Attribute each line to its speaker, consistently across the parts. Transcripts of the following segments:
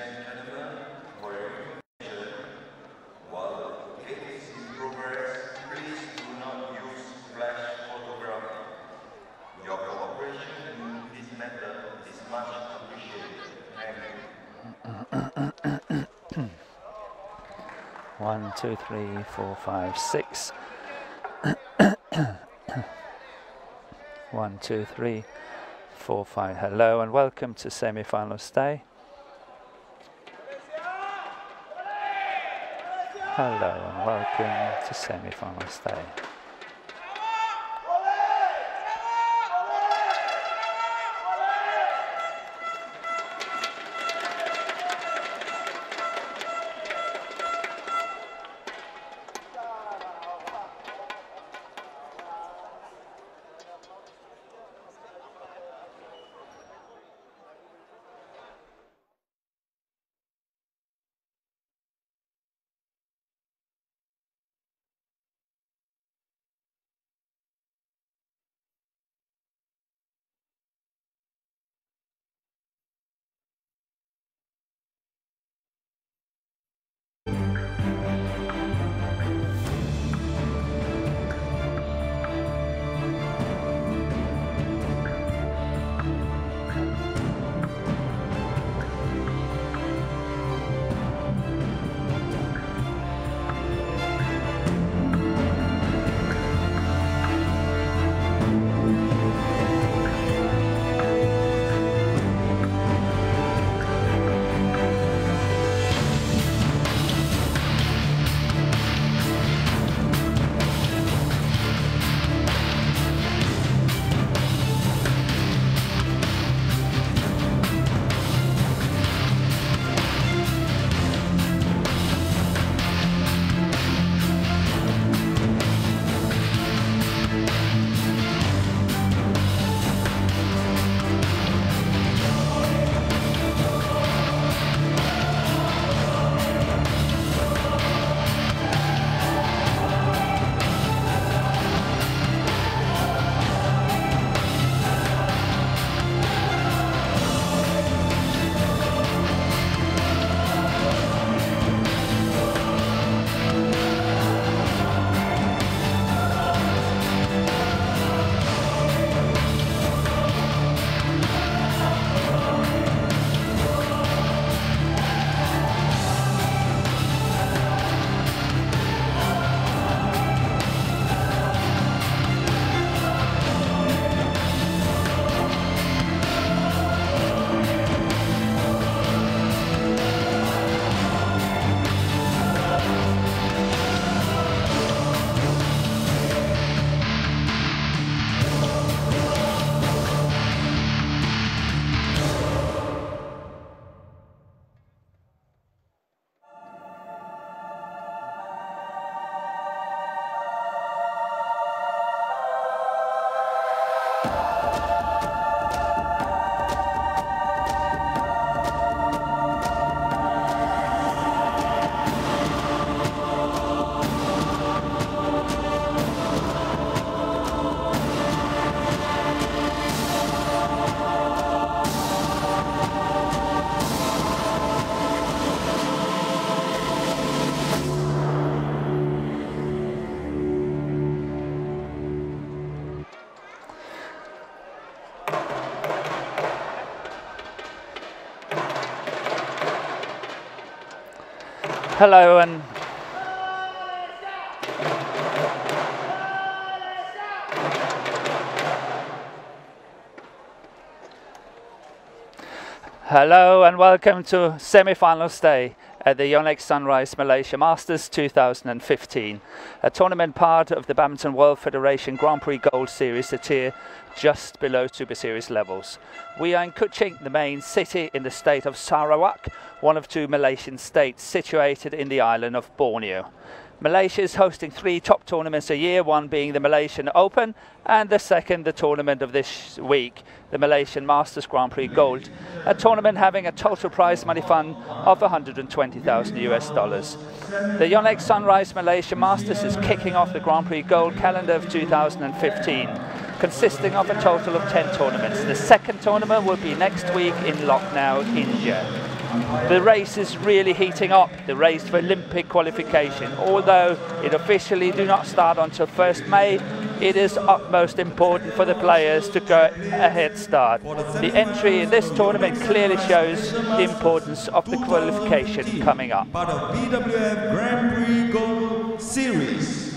Speaker 1: and gentlemen, for your information, while the cake is in progress, please do not use flash photography. Your cooperation in this method is much appreciated. Thank you.
Speaker 2: 1, 2, 3, 4, 5, 6. 1, 2, 3, 4, 5. Hello and welcome to semi-finals day. Hello and welcome to semi-finals day. Hello and welcome to semi-finals day at the yonex Sunrise Malaysia Masters 2015, a tournament part of the Badminton World Federation Grand Prix Gold Series, a tier just below Super Series levels. We are in Kuching, the main city in the state of Sarawak, one of two Malaysian states situated in the island of Borneo. Malaysia is hosting 3 top tournaments a year, one being the Malaysian Open and the second the tournament of this week, the Malaysian Masters Grand Prix Gold, a tournament having a total prize money fund of $120,000 US. The yonex Sunrise Malaysia Masters is kicking off the Grand Prix Gold calendar of 2015, consisting of a total of 10 tournaments. The second tournament will be next week in Lucknow, India. The race is really heating up, the race for Olympic qualification. Although it officially do not start until 1st May, it is utmost important for the players to go a head start. The entry in this tournament clearly shows the importance of the qualification coming up.
Speaker 3: Part of BWF Grand Prix Gold Series.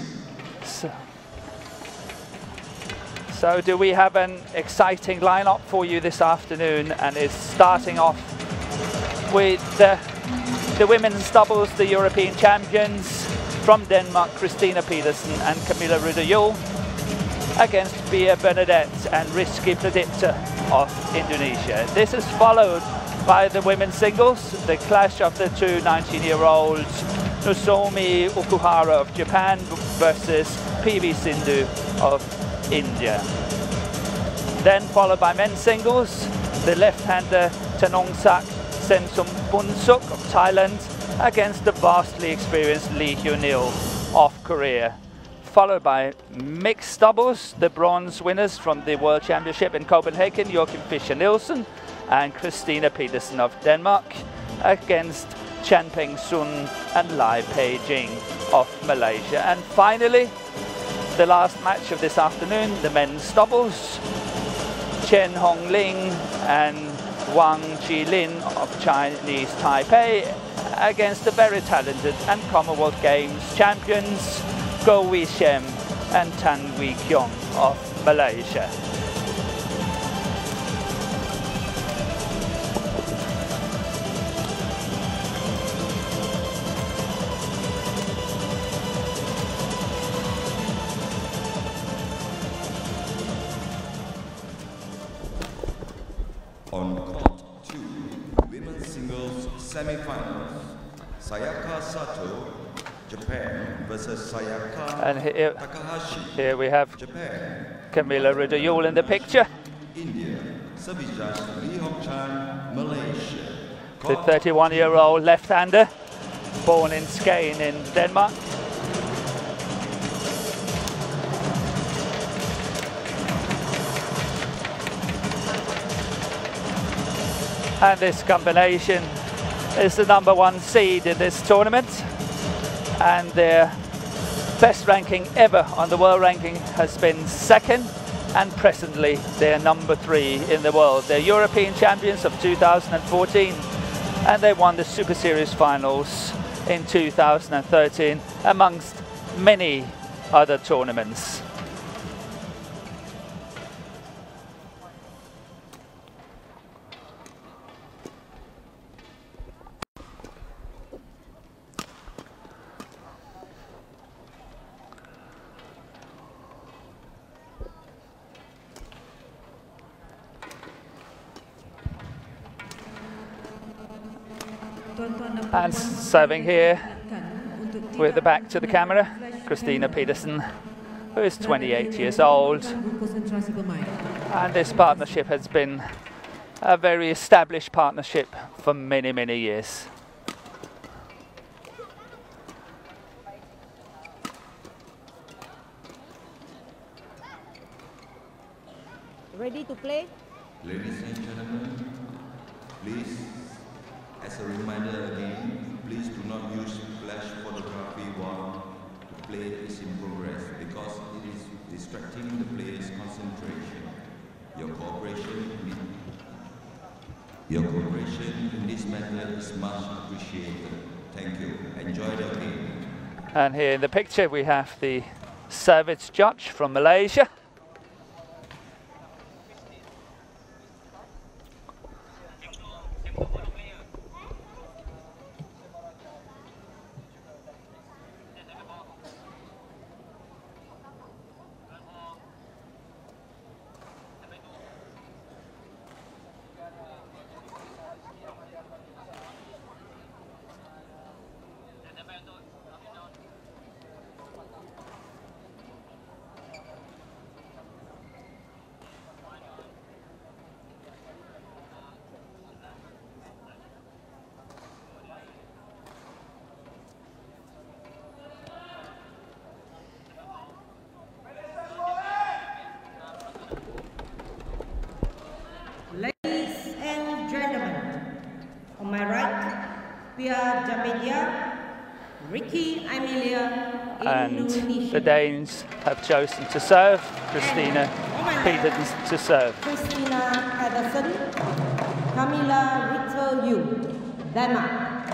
Speaker 2: So do we have an exciting lineup for you this afternoon, and it's starting off with the women's doubles, the European champions from Denmark, Christina Pedersen and Camilla Ryder-Juhl, against Bia Bernadette and Rizky Pradipta of Indonesia. This is followed by the women's singles, the clash of the two 19-year-olds, Nozomi Okuhara of Japan versus PV Sindhu of India. Then followed by men's singles, the left-hander Tanongsak Sensumpbunsuk of Thailand against the vastly experienced Lee Hyun-il of Korea. Followed by mixed doubles, the bronze winners from the World Championship in Copenhagen, Joachim Fischer-Nielsen and Christina Pedersen of Denmark against Chan Peng-sun and Lai Pei-jing of Malaysia. And finally, the last match of this afternoon, the men's doubles, Chen Hongling and Wang Jilin of Chinese Taipei against the very talented and Commonwealth Games champions Goh Wei Shem and Tan Wee Kiong of Malaysia.
Speaker 3: On court 2, women's singles semi-finals, Sayaka Sato, Japan versus Sayaka
Speaker 2: And
Speaker 3: Takahashi,
Speaker 2: here we have
Speaker 3: Japan.
Speaker 2: Camilla Ryder-Juhl in the picture,
Speaker 3: India, service judge Lee Hok Chan, Malaysia.
Speaker 2: the 31-year-old left-hander, born in Skagen in Denmark. And this combination is the #1 seed in this tournament, and their best ranking ever on the world ranking has been 2nd, and presently they're #3 in the world. They're European champions of 2014, and they won the Super Series finals in 2013 amongst many other tournaments. And serving here with the back to the camera, Christina Pedersen, who is 28 years old. And this partnership has been a very established partnership for many, many years.
Speaker 4: Ready to play?
Speaker 3: Ladies and gentlemen, please, as a reminder again, please do not use flash photography while the play is in progress because it is distracting the player's concentration. Your cooperation in this matter is much appreciated. Thank you. Enjoy the game.
Speaker 2: And here in the picture we have the service judge from Malaysia.
Speaker 4: Ricky Amelia,
Speaker 2: And
Speaker 4: Indonesia.
Speaker 2: the Danes have chosen to serve. Christina Peters to serve.
Speaker 4: Christina Pedersen, Camilla Ritter Yu, Denmark.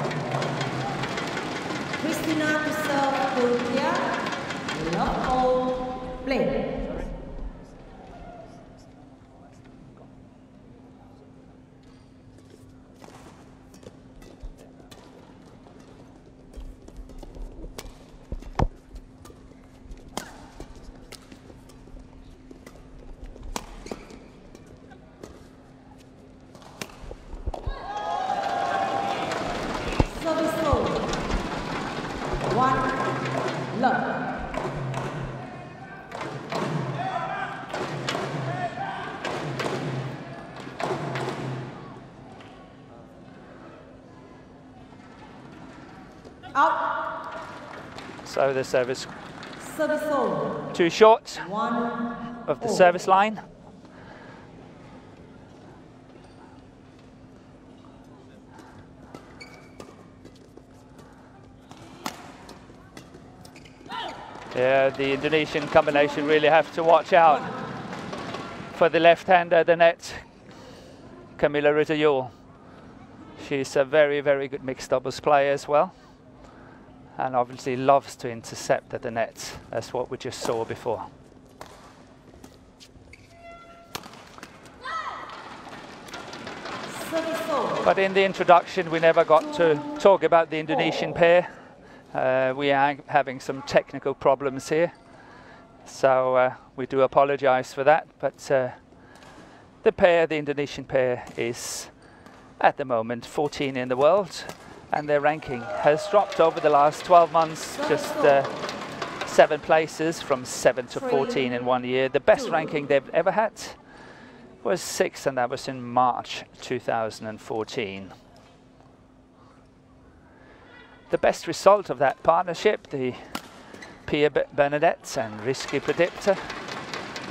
Speaker 4: Christina to serve Turkey, love all, play.
Speaker 2: Out. So the service
Speaker 4: over.
Speaker 2: Too short
Speaker 4: 1
Speaker 2: of the service line. Yeah, the Indonesian combination really have to watch out for the left-hander at the net, Camilla Ritter-Yule. She's a very, very good mixed doubles player as well, and obviously loves to intercept at the net. That's what we just saw before. But in the introduction, we never got to talk about the Indonesian pair. We are having some technical problems here, so we do apologize for that. But the Indonesian pair is at the moment 14 in the world, and their ranking has dropped over the last 12 months, just 7 places from 7 to 14 in 1 year. The best ranking they've ever had was 6, and that was in March 2014. The best result of that partnership, the Pia Bernadette and Rizky Predictor,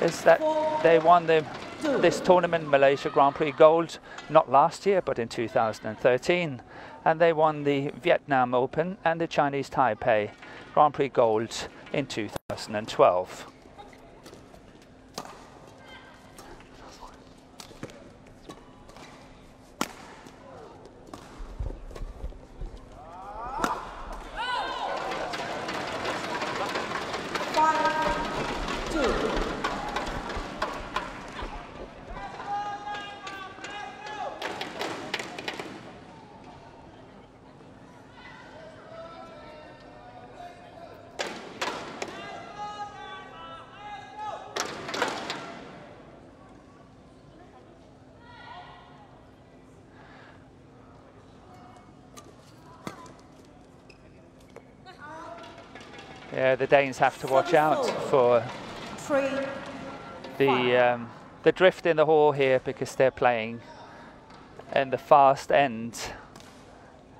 Speaker 2: is that they won this tournament, Malaysia Grand Prix Gold, not last year, but in 2013. And they won the Vietnam Open and the Chinese Taipei Grand Prix Gold in 2012. Yeah, the Danes have to watch out for the drift in the hole here, because they're playing in the fast end,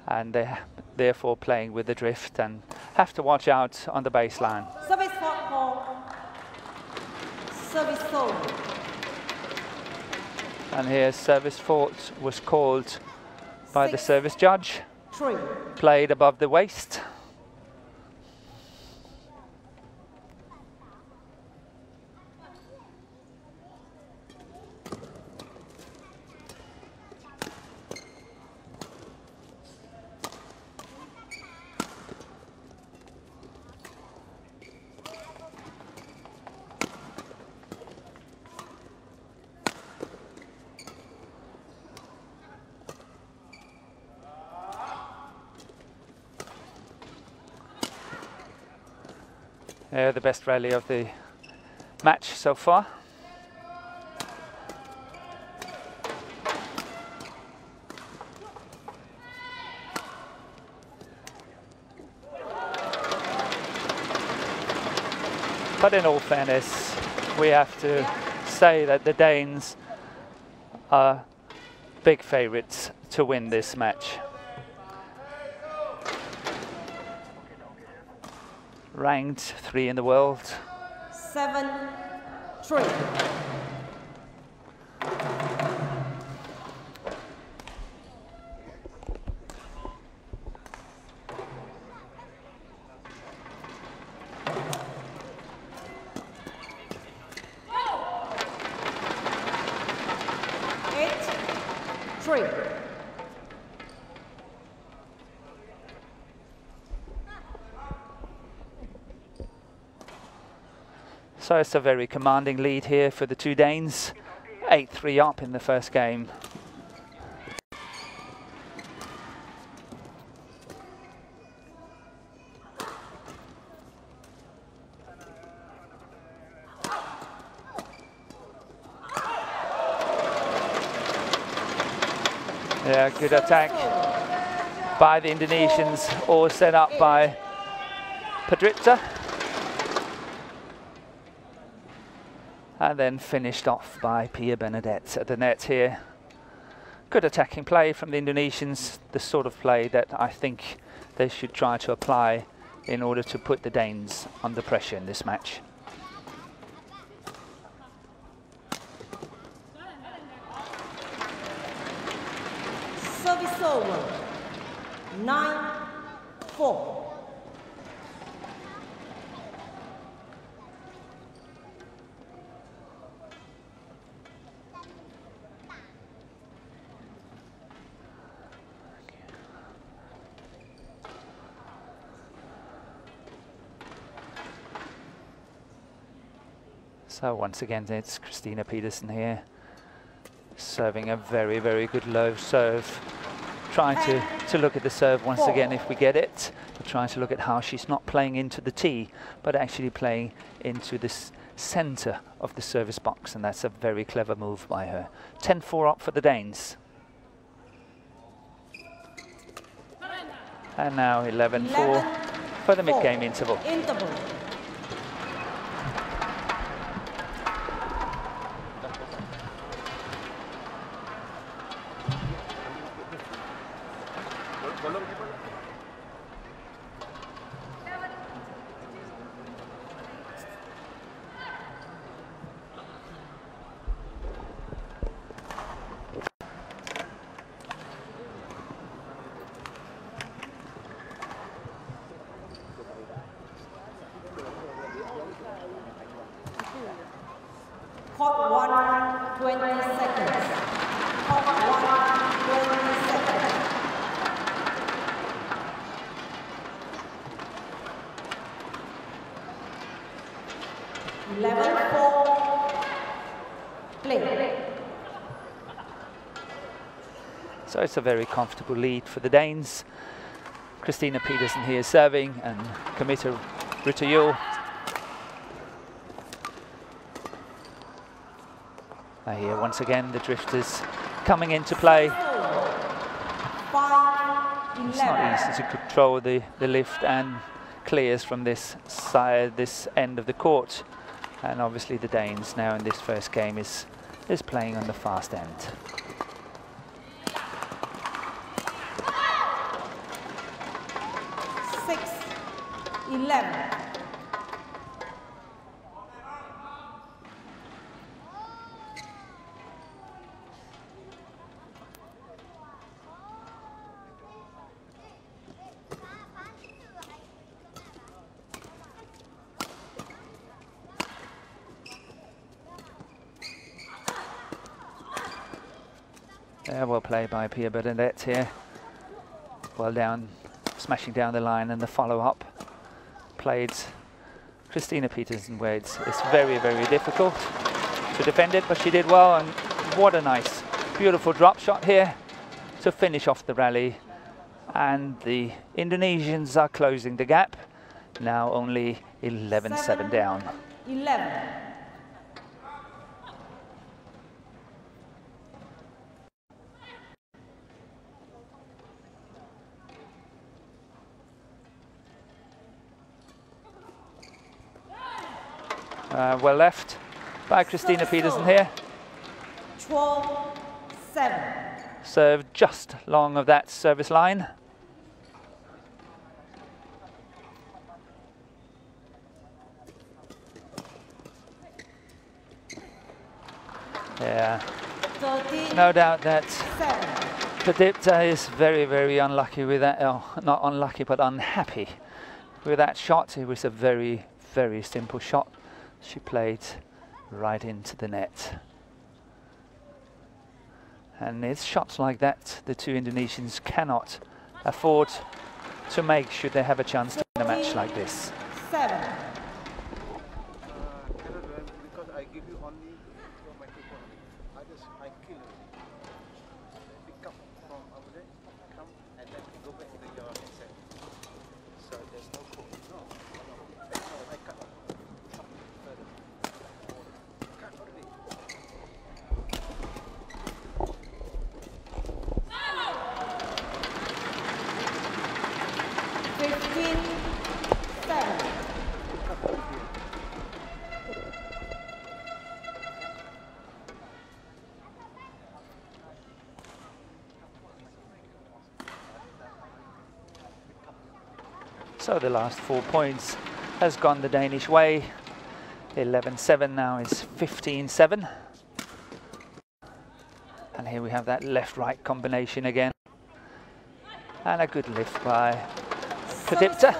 Speaker 2: and they're therefore playing with the drift and have to watch out on the baseline.
Speaker 4: Service fault. Service fault.
Speaker 2: And here service fault was called by the service judge. Played above the waist. The best rally of the match so far. But in all fairness, we have to say that the Danes are big favourites to win this match. Ranked 3 in the world.
Speaker 4: 7-3. 3.
Speaker 2: So it's a very commanding lead here for the two Danes. 8-3 up in the first game. Yeah, good attack by the Indonesians, all set up by Padripta. And then finished off by Pia Benedette at the net here. Good attacking play from the Indonesians, the sort of play that I think they should try to apply in order to put the Danes under pressure in this match.
Speaker 4: Service over. 9-4.
Speaker 2: So once again, it's Christina Peterson here, serving a very, very good low serve. Trying to look at the serve once again if we get it, but trying to look at how she's not playing into the tee, but actually playing into this center of the service box, and that's a very clever move by her. 10-4 up for the Danes. And now 11-4 for the mid-game interval.
Speaker 4: Court 1, 20 seconds. Court 1, 20 seconds. Play.
Speaker 2: So it's a very comfortable lead for the Danes. Christina Peterson here serving, and Kamita Rutajul. Here once again the drifters coming into play. It's not easy to control the lift and clears from this side, this end of the court. And obviously the Danes now in this first game is playing on the fast end. Well played by Pia Benedette here. Well down, smashing down the line, and the follow-up played Christina Peterson, where it's very, very difficult to defend it, but she did well, and what a nice, beautiful drop shot here to finish off the rally. And the Indonesians are closing the gap, now only 11-7 down.
Speaker 4: 11.
Speaker 2: Well left by Christina Peterson here.
Speaker 4: 12-7.
Speaker 2: Serve just long of that service line. Yeah, no doubt that Padripta is very, very unlucky with that. Oh, not unlucky, but unhappy with that shot. It was a very, very simple shot. She played right into the net. And it's shots like that the two Indonesians cannot afford to make should they have a chance to win a match like this.
Speaker 4: 7.
Speaker 5: Because I give you only your microphone. Others I kill you. Pick up from over there, come and then go back to your headset. So there's no code. No, I cut off. Further. Cut already.
Speaker 4: 15-7.
Speaker 2: So the last 4 points has gone the Danish way. 11-7 now is 15-7. And here we have that left-right combination again. And a good lift by Pradipta.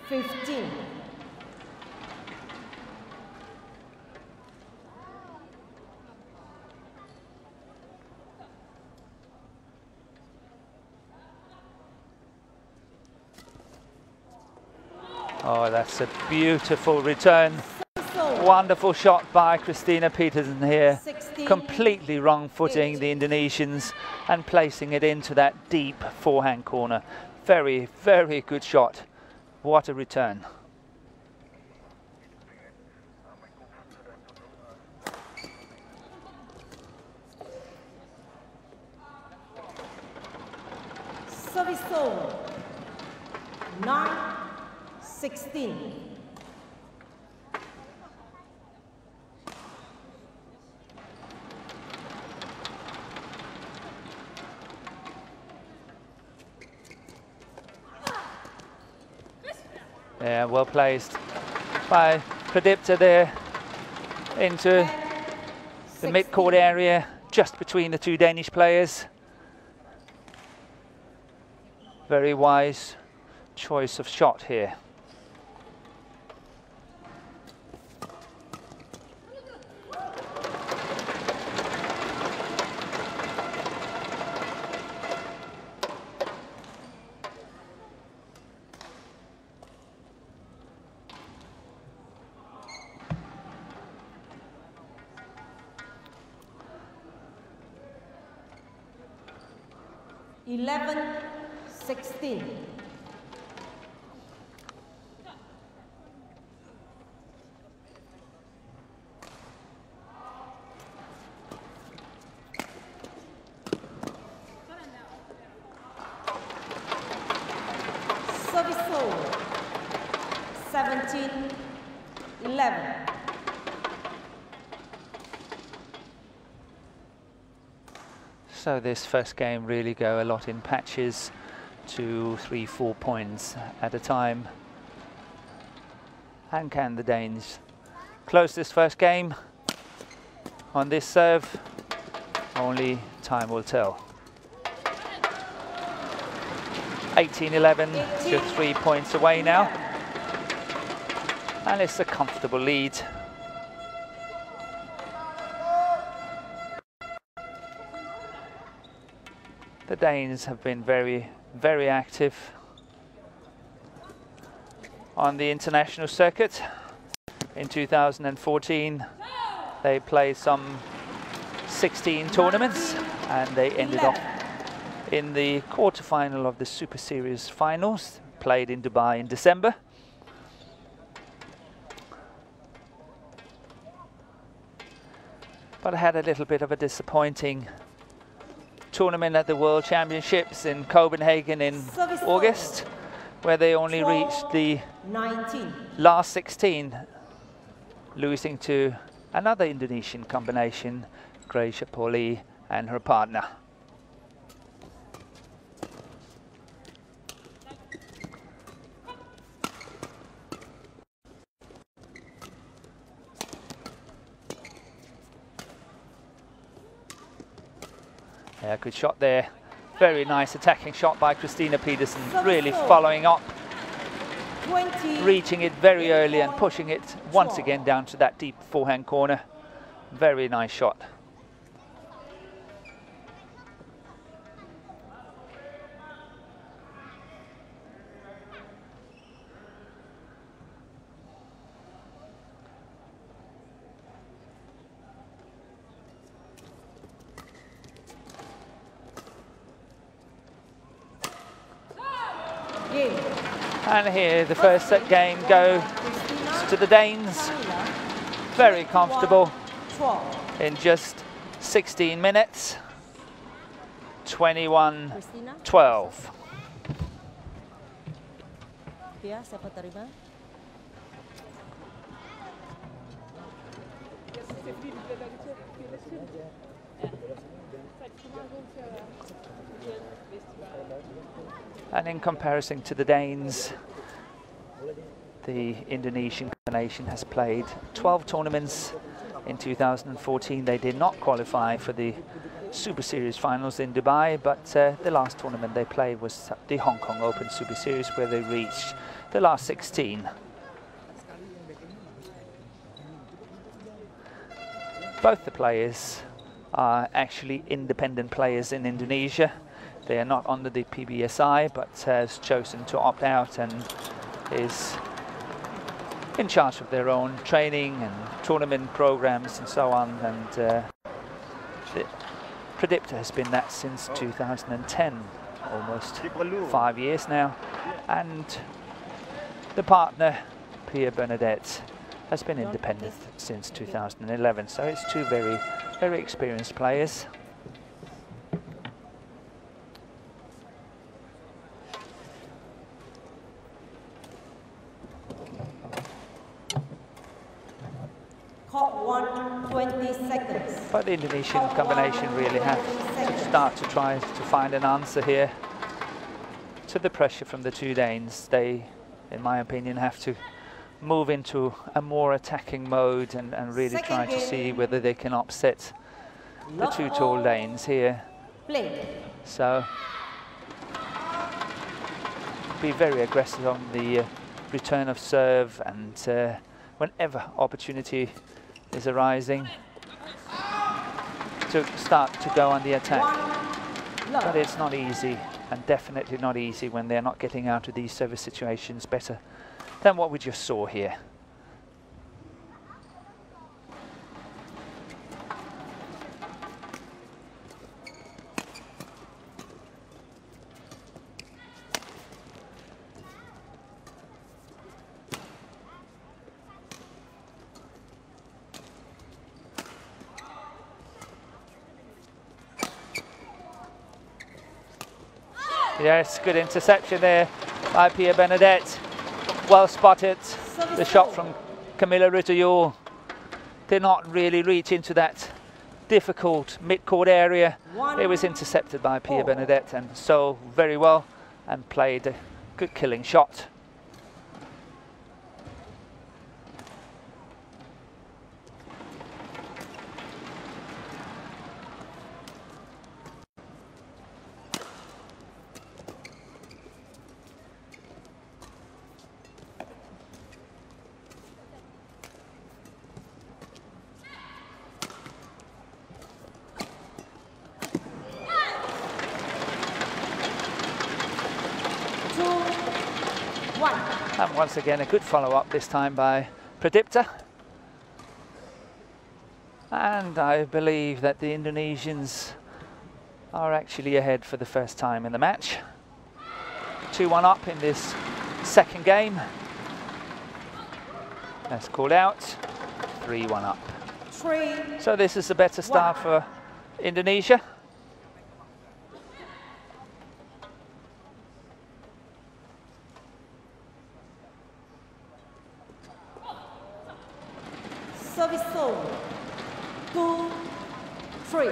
Speaker 4: 8-15.
Speaker 2: Oh, that's a beautiful return. Wonderful shot by Christina Peterson here.
Speaker 4: 16,
Speaker 2: Completely wrong footing
Speaker 4: 8.
Speaker 2: the Indonesians and placing it into that deep forehand corner. Very, very good shot. What a return.
Speaker 4: Service over. 9-16.
Speaker 2: Yeah, well placed by Pradipta there into the mid-court area, just between the two Danish players. Very wise choice of shot here.
Speaker 4: Eleven, 16. Service over. 17-11.
Speaker 2: So this first game really go a lot in patches, 2, 3, 4 points at a time. And can the Danes close this first game on this serve? Only time will tell. 18-11, just 3 points away now. And it's a comfortable lead. The Danes have been very, very active on the international circuit. In 2014, they played some 16 tournaments and they ended up in the quarterfinal of the Super Series finals, played in Dubai in December. But I had a little bit of a disappointing tournament at the World Championships in Copenhagen in August, where they only reached the
Speaker 4: 19.
Speaker 2: last 16, losing to another Indonesian combination, Gracia Poli and her partner. Yeah, good shot there. Very nice attacking shot by Christina Peterson, really following up,
Speaker 4: 20.
Speaker 2: reaching it very early and pushing it once again down to that deep forehand corner. Very nice shot. And here the first set game goes to the Danes. Very comfortable
Speaker 4: 12.
Speaker 2: in just 16 minutes. 21-12.
Speaker 4: Ya, siapa terima?
Speaker 2: And in comparison to the Danes, the Indonesian nation has played 12 tournaments. In 2014 they did not qualify for the Super Series finals in Dubai, but the last tournament they played was the Hong Kong Open Super Series, where they reached the last 16. Both the players are actually independent players in Indonesia. They are not under the PBSI, but has chosen to opt out and is in charge of their own training and tournament programs and so on. And the Predictor has been that since 2010, almost 5 years now. And the partner, Pia Bernadette, has been independent since 2011. So it's two very, very experienced players.
Speaker 4: Clock 1, 20 seconds.
Speaker 2: But the Indonesian combination really have to start to try to find an answer here to the pressure from the two Danes. They, in my opinion, have to move into a more attacking mode and really try to see whether they can upset the two tall Danes here. So be very aggressive on the return of serve, and whenever opportunity is arising, to start to go on the attack. But it's not easy, and definitely not easy when they're not getting out of these service situations better than what we just saw here. Yes, good interception there by Pia Bernadette. Well spotted. The shot from Camilla Rutayul did not really reach into that difficult mid-court area. It was intercepted by Pia Bernadette, and so very well, and played a good killing shot. And once again, a good follow-up, this time by Predictor. And I believe that the Indonesians are actually ahead for the first time in the match. 2-1 up in this second game. That's called out. 3-1 up. So this is a better start for Indonesia.
Speaker 4: Service sold. 2, 3.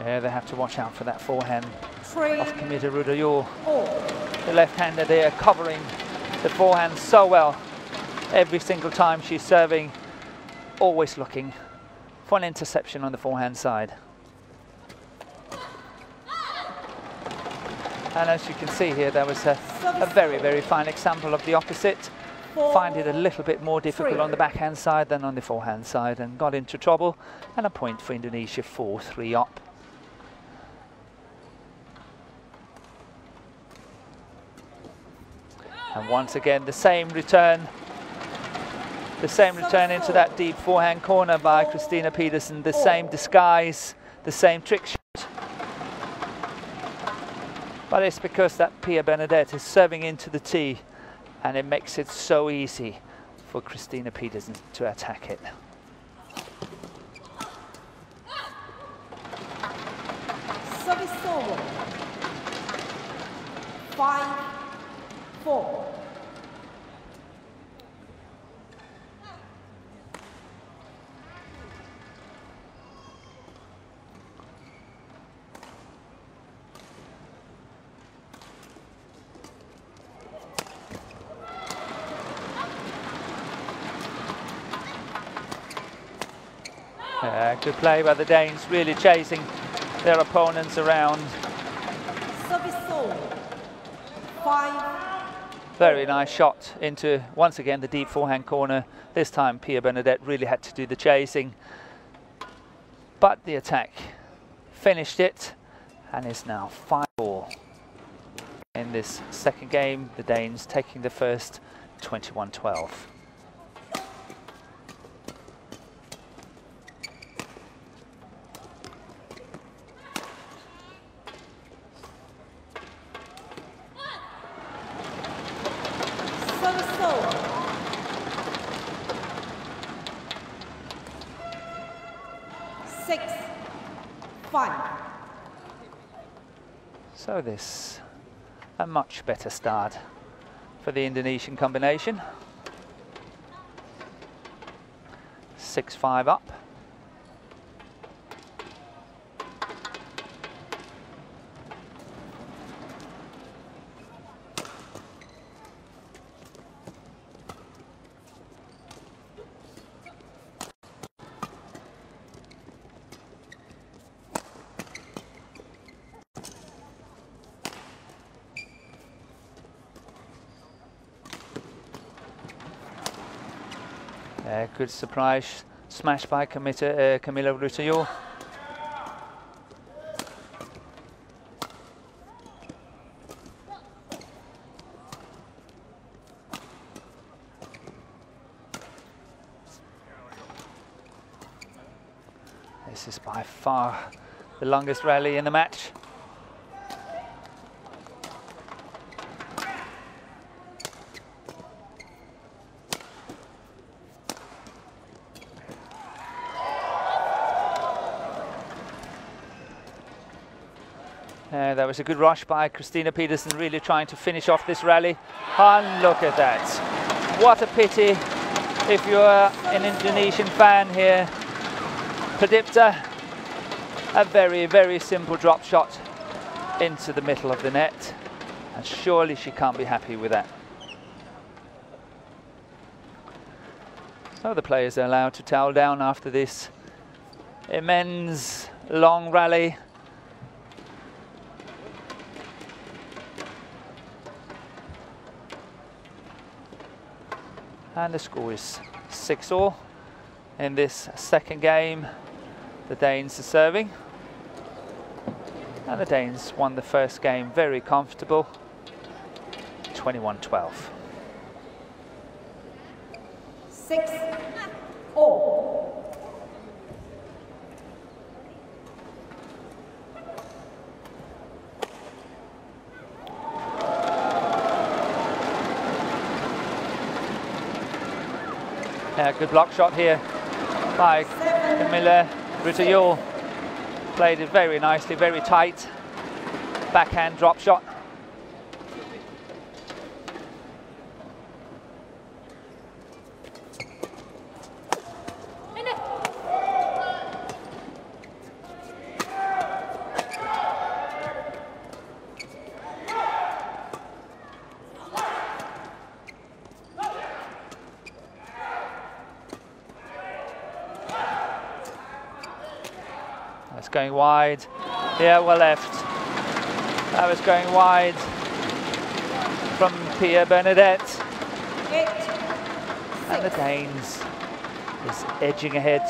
Speaker 2: Yeah, they have to watch out for that forehand
Speaker 4: 3
Speaker 2: of Camilla Rutayul.
Speaker 4: 4.
Speaker 2: The left-hander there covering the forehand so well. Every single time she's serving, always looking for an interception on the forehand side. And as you can see here, there was a very, very fine example of the opposite. Find it a little bit more difficult on the backhand side than on the forehand side, and got into trouble. And a point for Indonesia, 4-3 up. And once again, the same return. The same return into that deep forehand corner by Christina Pedersen. The same disguise, the same trick shot. But it's because that Pia Bernadette is serving into the tee, and it makes it so easy for Christina Pedersen to attack it.
Speaker 4: Service over. 5-4.
Speaker 2: Good play by the Danes, really chasing their opponents around.
Speaker 4: Service over. 5.
Speaker 2: Very nice shot into, once again, the deep forehand corner. This time Pia Bernadette really had to do the chasing. But the attack finished it, and is now 5-4. In this second game, the Danes taking the first 21-12.
Speaker 4: Service over. 6-5.
Speaker 2: So this, a much better start for the Indonesian combination. 6-5 up. Good surprise smash by Camilla Rutayor. This is by far the longest rally in the match. That was a good rush by Christina Pedersen, really trying to finish off this rally. And look at that. What a pity if you're an Indonesian fan here. Pradipta, a very, very simple drop shot into the middle of the net. And surely she can't be happy with that. So the players are allowed to towel down after this immense long rally. And the score is 6-all. In this second game, the Danes are serving. And the Danes won the first game very comfortable, 21-12.
Speaker 4: 6-all.
Speaker 2: Good block shot here by Camilla Rutayor. Played it very nicely, very tight. Backhand drop shot. That's going wide. Yeah, well left. That was going wide from Pia Bernadette.
Speaker 4: 8.
Speaker 2: And the Danes is edging ahead.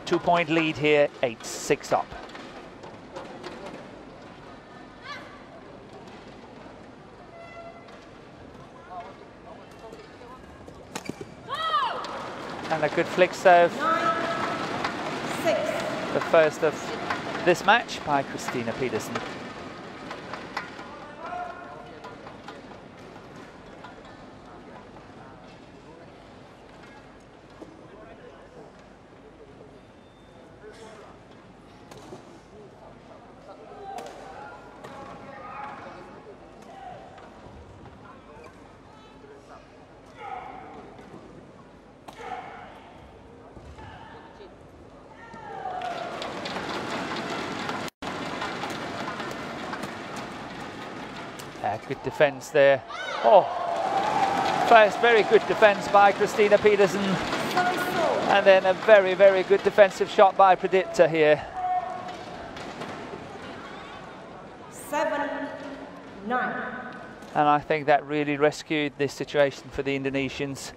Speaker 2: 2-point lead here, 8-6 up. And a good flick serve.
Speaker 4: 9-6.
Speaker 2: The first of this match by Christina Pedersen. Good defence there. Oh, first very good defence by Christina Pedersen. And then a very, very good defensive shot by Pradipta here.
Speaker 4: 7-9.
Speaker 2: And I think that really rescued this situation for the Indonesians.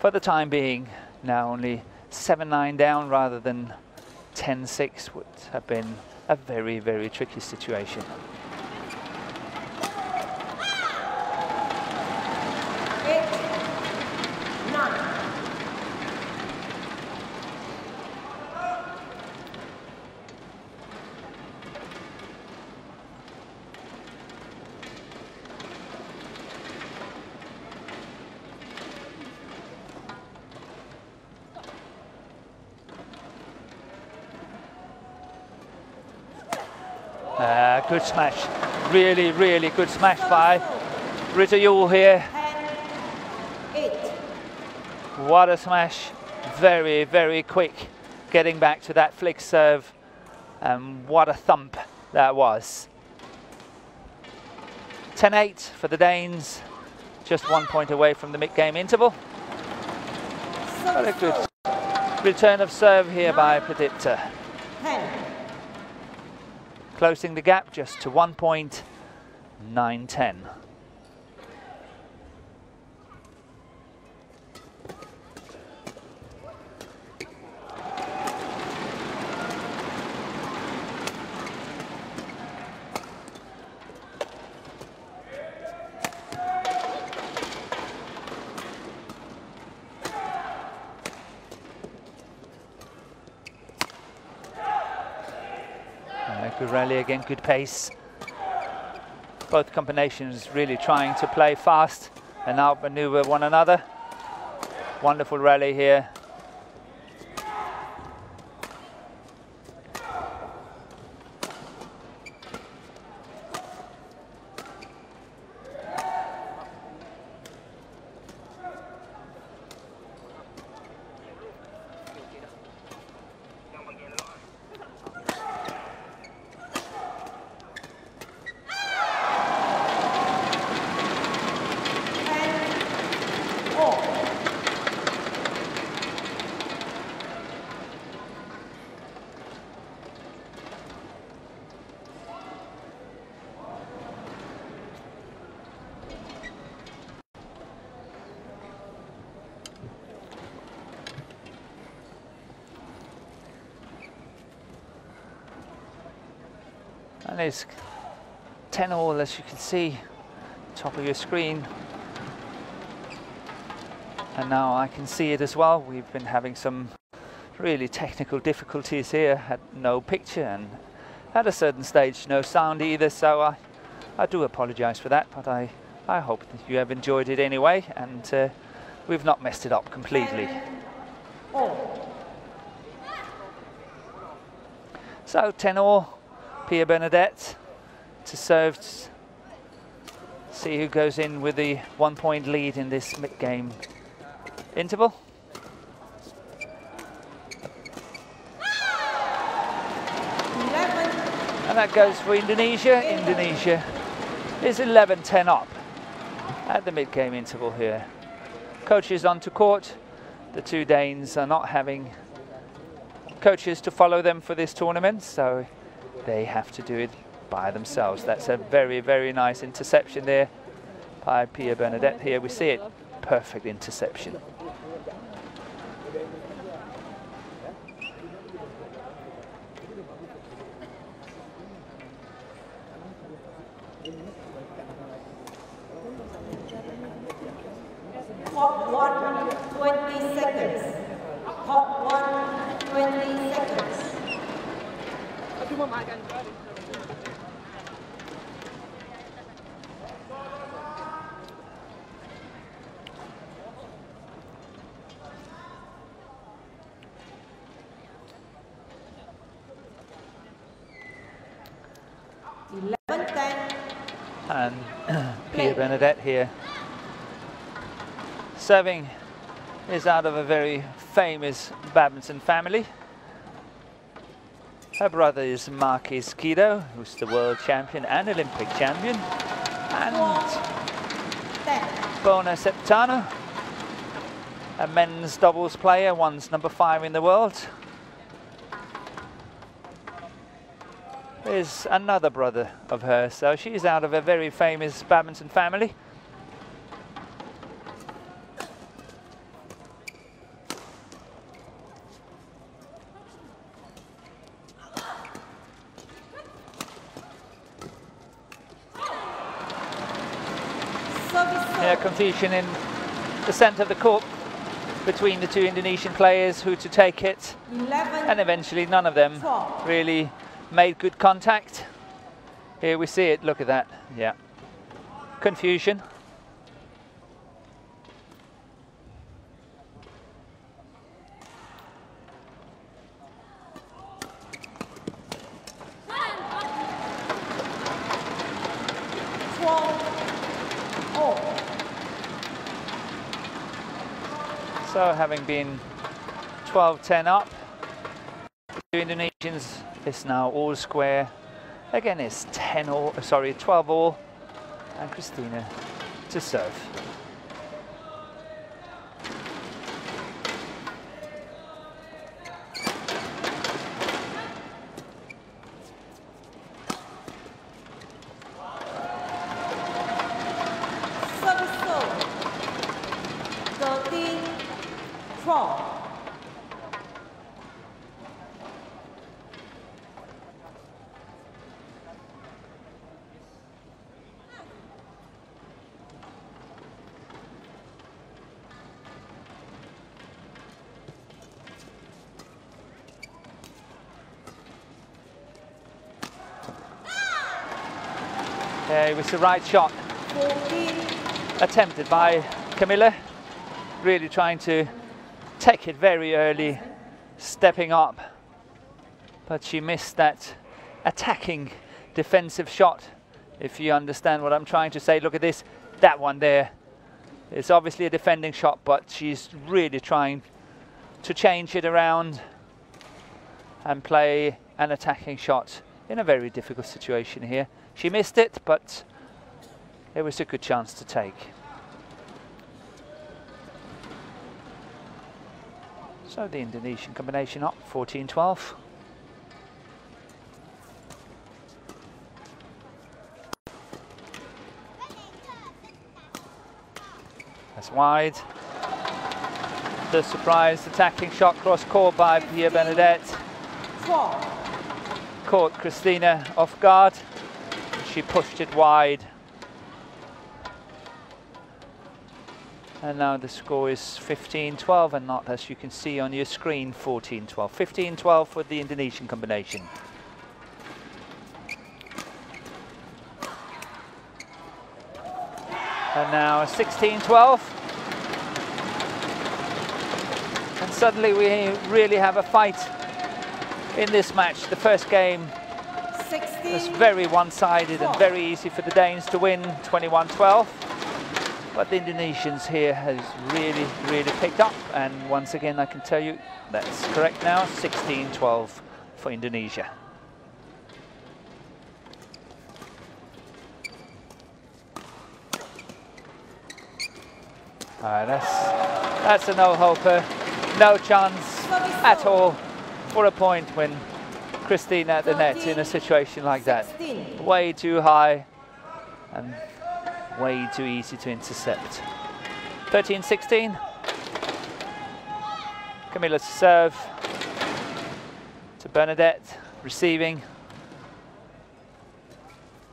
Speaker 2: For the time being, now only 7-9 down rather than 10-6 would have been a very, very tricky situation.
Speaker 4: 8-9.
Speaker 2: Good smash. Really, really good smash by Rita Yule here.
Speaker 4: 10-8.
Speaker 2: What a smash. Very, very quick getting back to that flick serve. And what a thump that was. 10-8 for the Danes. Just 1 point away from the mid-game interval. What a good return of serve here by Pradipta.
Speaker 4: 10.
Speaker 2: Closing the gap just to 1 point, 9-10. Good rally again, good pace. Both combinations really trying to play fast and outmaneuver one another. Wonderful rally here. And it's 10-all, as you can see, top of your screen. And now I can see it as well. We've been having some really technical difficulties here. Had no picture and at a certain stage no sound either. So I do apologize for that, but I hope that you have enjoyed it anyway, and we've not messed it up completely. So 10-all. Pia Bernadette to serve. See who goes in with the 1 point lead in this mid-game interval. And that goes for Indonesia. Indonesia is 11-10 up at the mid-game interval here. Coaches onto court. The two Danes are not having coaches to follow them for this tournament, so they have to do it by themselves. That's a very, very nice interception there by Pia Bernadette. Here we see it. Perfect interception.
Speaker 4: Top 1, 20 seconds.
Speaker 2: And Pierre Bernadette here. Serving is out of a very famous badminton family. Her brother is Marquis Guido, who's the world champion and Olympic champion. And Bona Septano, a men's doubles player, one's number 5 in the world. There's another brother of hers, so she's out of a very famous badminton family. Yeah, confusion in the centre of the court between the two Indonesian players, who to take it, and eventually none of them really made good contact. Here we see it, look at that, yeah. Confusion. So having been 12-10 up, the Indonesians is now all square. Again, it's 12 all, and Christina to serve. It was the right shot attempted by Camilla, really trying to take it very early, stepping up, but she missed that attacking defensive shot, if you understand what I'm trying to say. Look at this, that one there. It's obviously a defending shot, but she's really trying to change it around and play an attacking shot in a very difficult situation here. She missed it, but it was a good chance to take. So the Indonesian combination up, 14-12. That's wide. The surprise attacking shot cross court by Pierre Bernadette caught Christina off guard. She pushed it wide. And now the score is 15-12 and not, as you can see on your screen, 14-12. 15-12 for the Indonesian combination. And now 16-12. And suddenly we really have a fight in this match. The first game was very one-sided and very easy for the Danes to win, 21-12. But the Indonesians here has really, really picked up. And once again, I can tell you that's correct now, 16-12 for Indonesia. That's a no-hoper, no chance at all for a point when Christina at the net in a situation like that. Way too high and way too easy to intercept. 13-16. Camilla to serve. To Bernadette, receiving.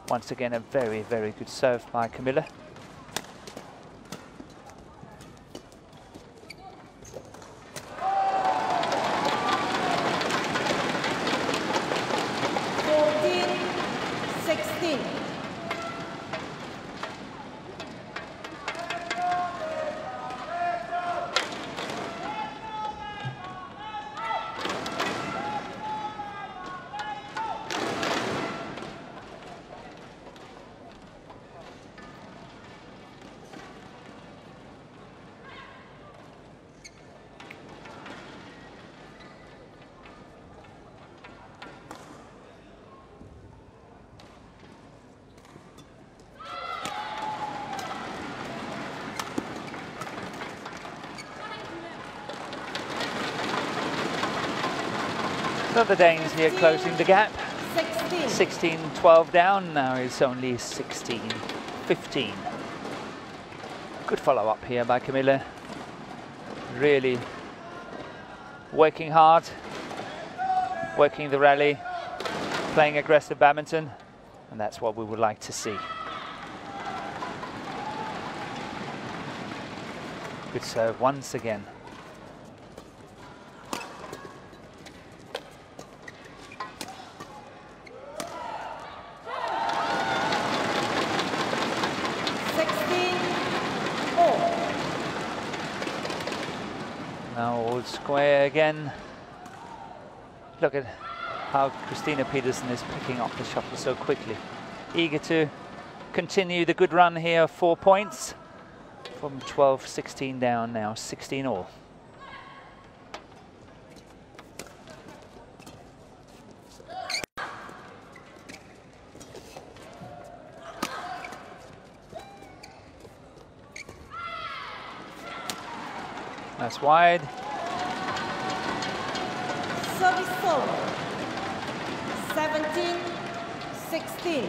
Speaker 2: Once again, a very, very good serve by Camilla. So the Danes here closing the gap.
Speaker 4: 16.
Speaker 2: 16-12 down, now it's only 16-15. Good follow-up here by Camilla. Really working hard, working the rally, playing aggressive badminton, and that's what we would like to see. Good serve once again. Now all square again. Look at how Christina Peterson is picking up the shuttle so quickly. Eager to continue the good run here, 4 points. From 12-16 down, now 16 all. That's wide.
Speaker 4: Service over. 17-16.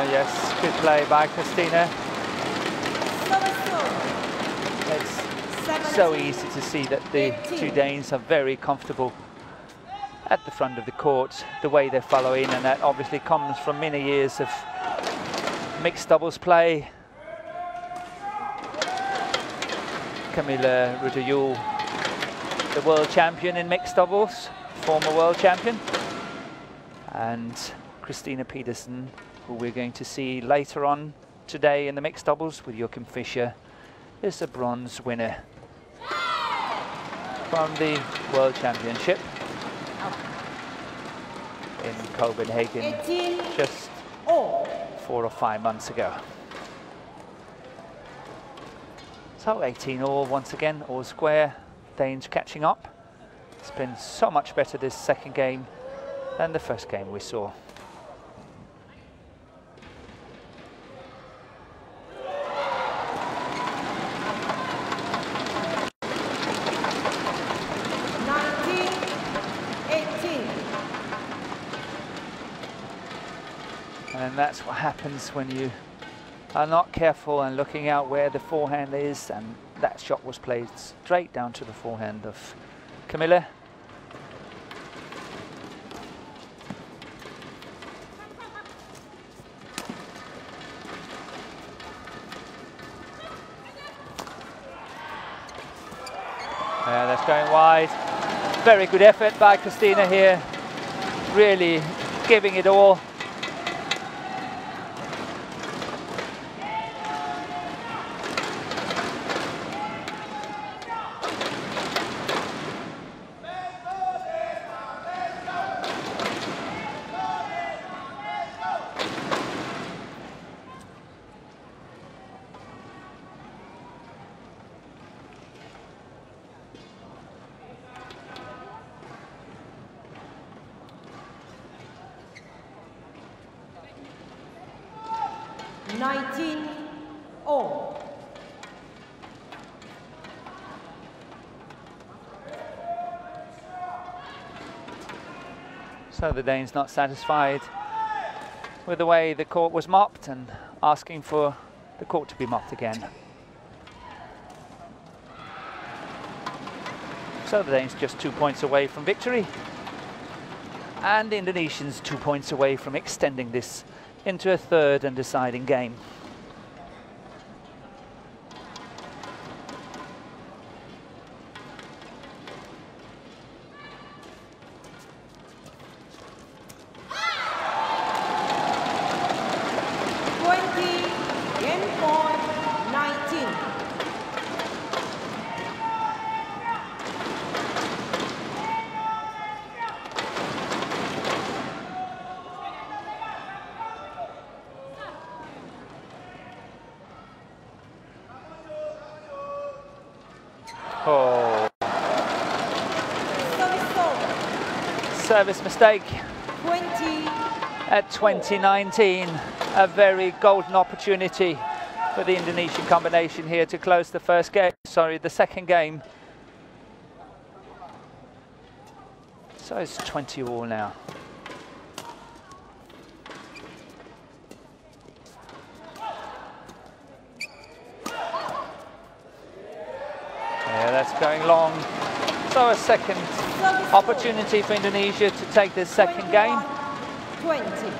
Speaker 2: Yes, good play by Christina. It's so easy to see that the two Danes are very comfortable at the front of the court, the way they're following, and that obviously comes from many years of mixed doubles play. Camilla Rutayul, the world champion in mixed doubles, former world champion, and Christina Peterson, who we're going to see later on today in the mixed doubles with Joachim Fischer, is a bronze winner from the World Championship in Copenhagen just 4 or 5 months ago. So 18 all once again, all square, Danes catching up. It's been so much better this second game than the first game we saw. And that's what happens when you are not careful and looking out where the forehand is, and that shot was played straight down to the forehand of Camilla. Yeah, that's going wide. Very good effort by Christina here, really giving it all. So the Danes not satisfied with the way the court was mopped and asking for the court to be mopped again. So the Danes just 2 points away from victory. And the Indonesians 2 points away from extending this into a third and deciding game.
Speaker 4: Oh.
Speaker 2: Service mistake
Speaker 4: 20.
Speaker 2: At 2019. A very golden opportunity for the Indonesian combination here to close the the second game. So it's 20 all now. Yeah, that's going long. So a second opportunity for Indonesia to take this second game.
Speaker 4: 20.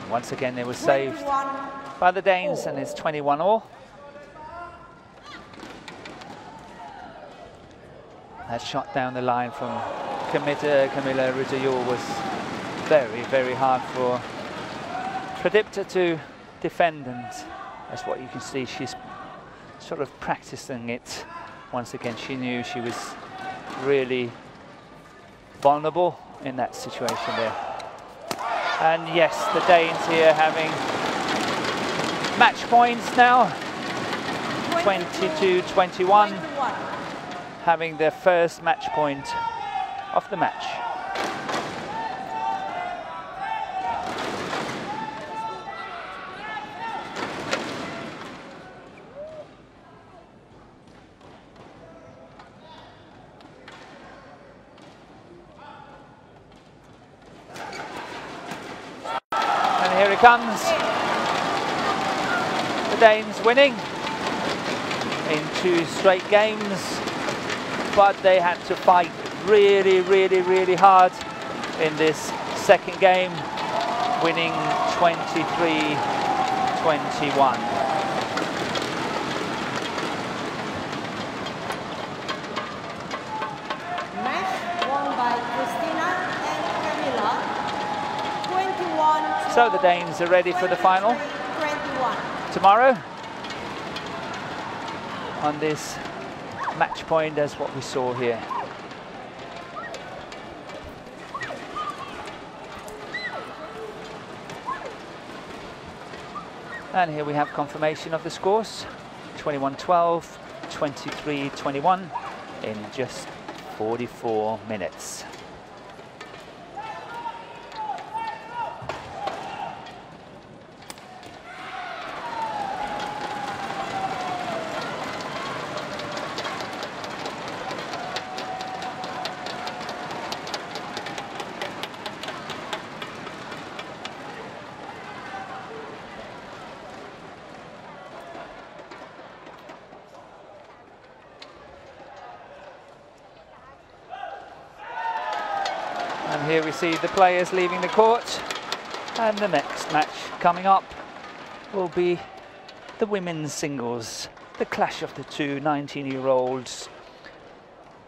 Speaker 2: Once again, it was saved by the Danes, and it's 21 all. That shot down the line from Camilla Rutajul was very, very hard for Pradipta to defend, and that's what you can see. She's sort of practicing it. Once again, she knew she was really vulnerable in that situation there. And yes, the Danes here having match points now, 22-21, having their first match point of the match. Here it comes. The Danes winning in 2 straight games, but they had to fight really, really, really hard in this second game, winning 23-21. So the Danes are ready for the final tomorrow on this match point as what we saw here. And here we have confirmation of the scores, 21-12, 23-21 in just 44 minutes. And here we see the players leaving the court, and the next match coming up will be the women's singles, the clash of the two 19-year-olds,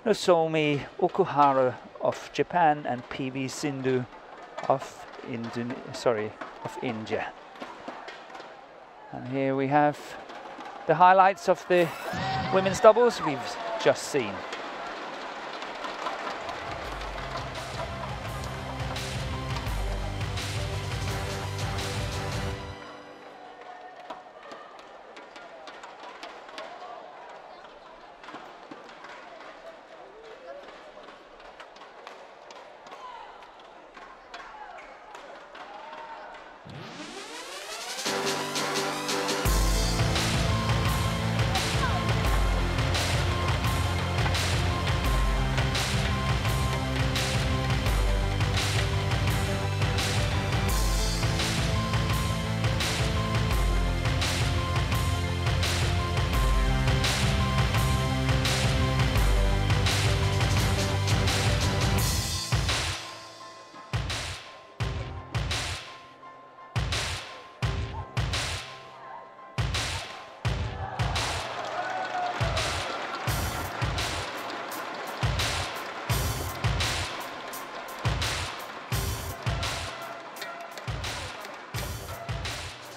Speaker 2: Nozomi Okuhara of Japan and PV Sindhu of India. And here we have the highlights of the women's doubles we've just seen.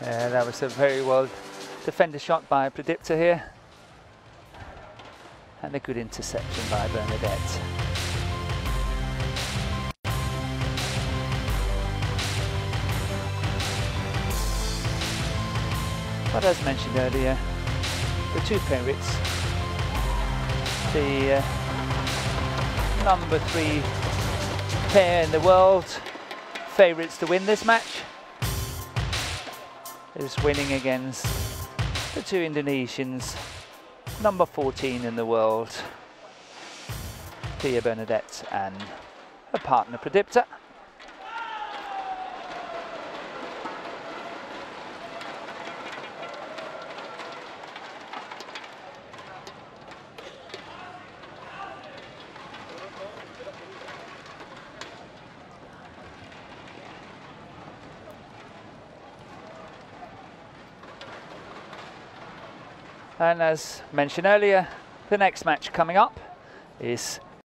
Speaker 2: Yeah, that was a very well defended shot by Predictor here. And a good interception by Bernadette. But as mentioned earlier, the two favourites, the number 3 pair in the world, favourites to win this match, is winning against the two Indonesians, number 14 in the world, Pia Bernadette and her partner Predictor. And as mentioned earlier, the next match coming up is